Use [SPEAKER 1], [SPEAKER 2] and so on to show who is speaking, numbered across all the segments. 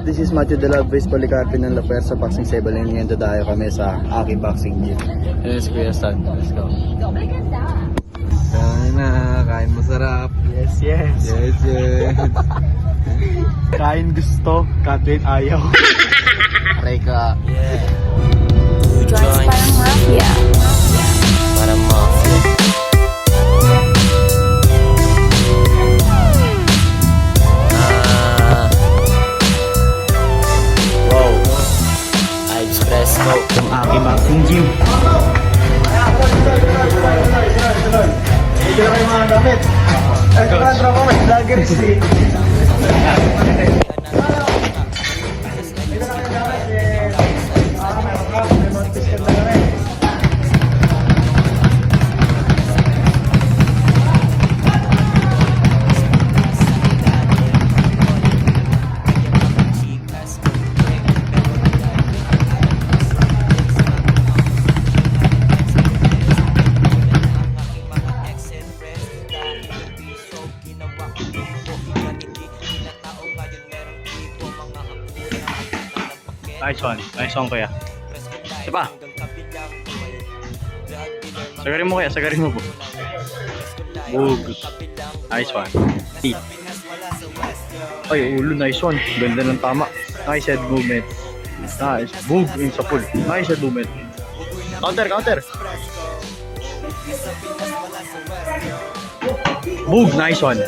[SPEAKER 1] up? This is Matthew de la Vez Policarpio ng La Fuerza Boxing Stable. Ngayon tayo kami sa Aki Boxing Gym. Yes, Kuya Stan. Let's go.
[SPEAKER 2] Kain na, kain masarap.
[SPEAKER 1] Yes, yes.
[SPEAKER 2] Yes, yes.
[SPEAKER 1] Kain gusto, kain ayaw.
[SPEAKER 2] Aray ka.
[SPEAKER 1] Yeah.
[SPEAKER 3] Joins parang mafia.
[SPEAKER 2] Para mafia. Wow. Ives Fresco.
[SPEAKER 1] Ang Aki Boxing Gym. Ito na kayo mga damit. Ay, kumandra ko, may vloggers eh.
[SPEAKER 4] Nice one kuya. Isa pa. Sagarin mo kuya, sagarin mo po. Bug. Nice one. Ay, ulo, nice one. Ganda ng tama. Nice head movement. Nice. Bug in sa pool. Nice head movement. Counter, counter. Bug, nice one.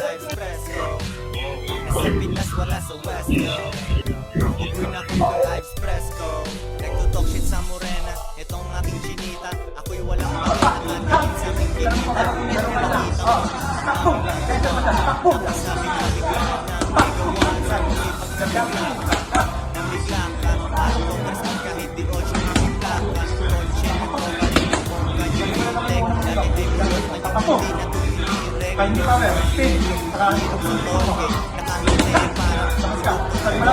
[SPEAKER 5] Ives Fresco, nagtutok shit sa morena. Itong aking chinita, ako'y walang makakatanin sa aming kinita. Ito nakita ko tapos sabi na bigla na magawa sa mga ipagkabiglak. Namiglak ka, atong presman kahit di ocho namiglak ka. Dolce, nagpapalino mo, ganyan yung tek. Nagiging yun, hindi na tumitirek. Nakakita ko torke, nakangiti parang sa mga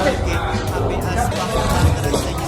[SPEAKER 5] torke. Happy as fuck, nakakaras sa'yo.